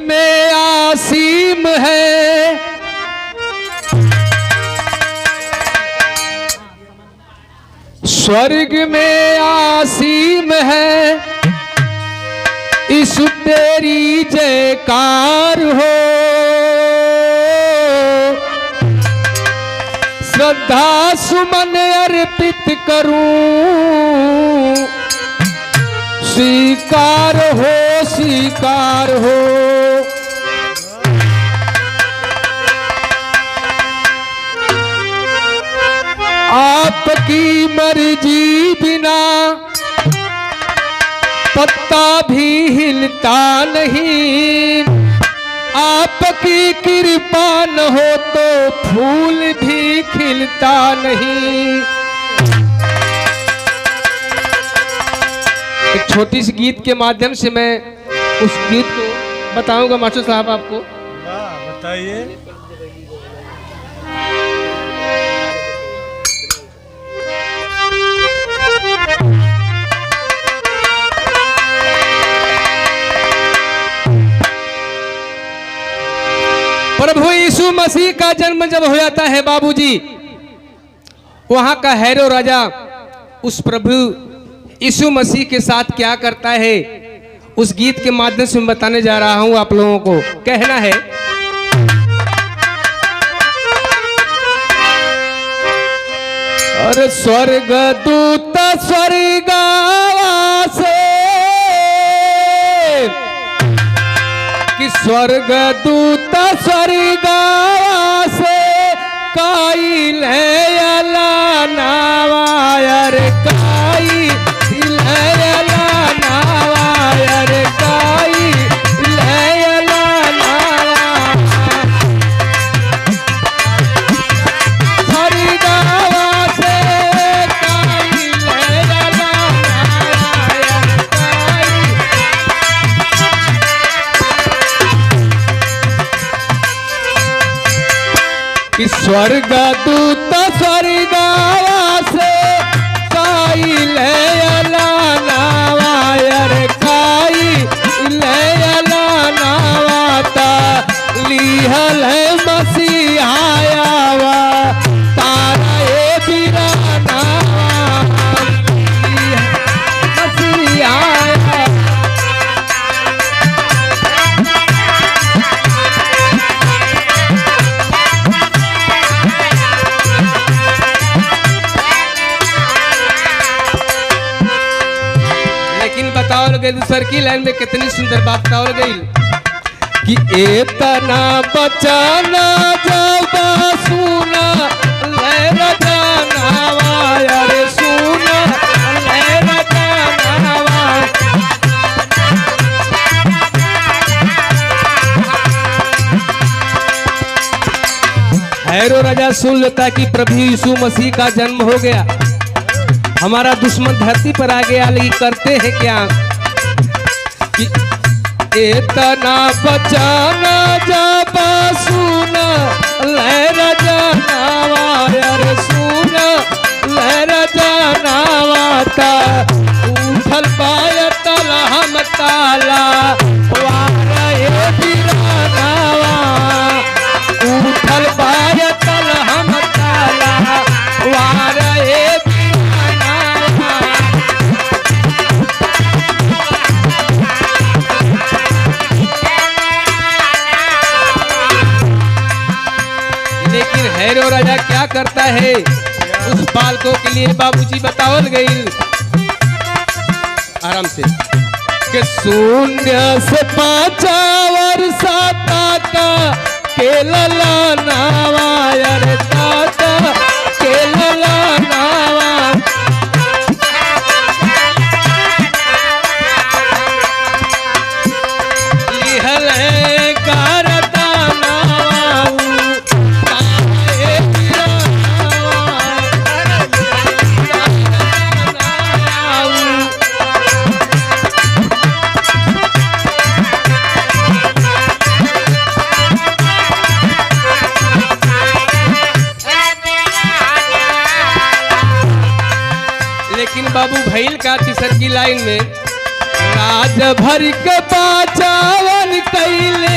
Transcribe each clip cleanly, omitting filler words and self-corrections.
में आसीम है, स्वर्ग में आसीम है, इस तेरी जयकार हो। श्रद्धा सुमन अर्पित करूं, स्वीकार हो स्वीकार हो। आपकी मर्जी बिना पत्ता भी हिलता नहीं, आपकी कृपा न हो तो फूल भी खिलता नहीं। एक छोटी सी गीत के माध्यम से मैं उस गीत को बताऊंगा मास्टर साहब आपको। बताइए। प्रभु यीशु मसीह का जन्म जब हो जाता है बाबूजी, वहां का हेरोद राजा उस प्रभु यीशु मसीह के साथ क्या करता है, उस गीत के माध्यम से मैं बताने जा रहा हूं आप लोगों को। कहना है, और स्वर्ग दूत स्वर्गवासे कि स्वर्ग दूत स्वर्गवासे काई ले अला नावायर काई ले अला नावायर काई ले अला नावा स्वर्गवासे काई ले अला नावायर काई। कि स्वर्ग दूत स्वर्गवासे काई ले अला नावायर काई ले अला नावाता लिहल है मसीहायावा तारा ए बिराना मसीहाया। बताओ गई दूसर की लाइन में कितनी सुंदर बात बताओ गई कि एतना बचाना जब सुना ले रजानावा यारे सुना ले रजानावा। हेरोद राजा सुन लेता कि प्रभु यीशु मसीह का जन्म हो गया, हमारा दुश्मन धरती पर आ गया, लेकिन करते हैं क्या कि इतना बचाना जब सुना ले रजानावा यारे सुना ले रजानावा ता उठल पाय तल हम ताला वारा ए बिरानावा उठल पाय तल हम ताला वारा ए। हेरोद राजा क्या करता है उस बालकों के लिए बाबूजी बताओ गई आराम से कि शून्य से 5 वर्षा तक के लला नावा यारे ताता के लला नावा। लिहल है कारता नावा बाबू भैल का तीसर की लाइन में राज भर के बाचावन कैले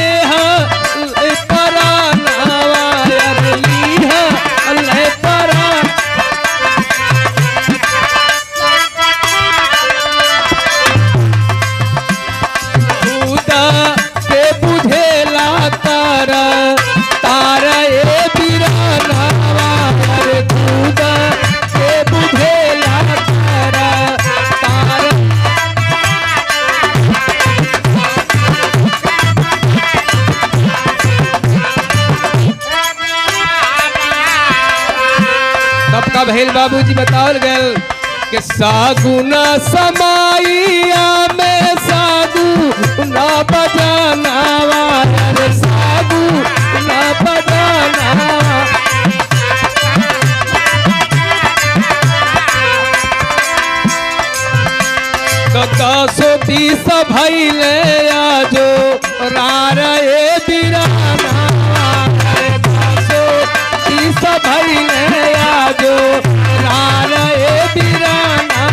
भैल बाबूजी बताओ गल कि सागुना समाइया में सागुना बजानावा, अरे सागुना बजानावा। दसो 20 भैले आजो रारे बिराना, दसो 20 भैले आजो रारे बिराना।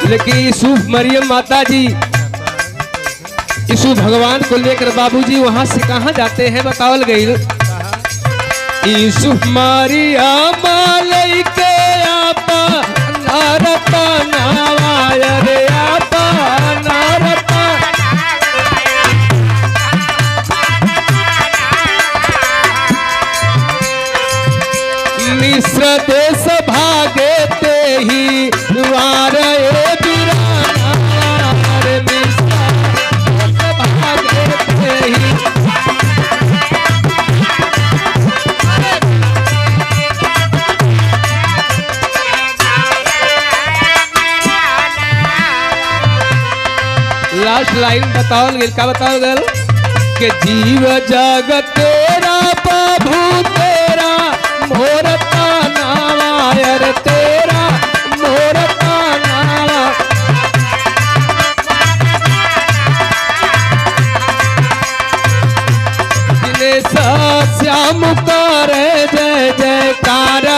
लेकिन यूसुफ मरियम माता जी यीशु भगवान को लेकर बाबूजी वहां से कहां जाते हैं बतावल गई। यूसुफ मरियम लेके आपा नारपा नावाय रे आपा नारपा। मिस्र देश भागे ते ही वार लास्ट लाइन बताओ क्या बताओ गल कि जीव जगत तेरा प्रभु तेरा मोर नावा, अरे तेरा मोर नावा। दिनेश श्याम करे जय जयकार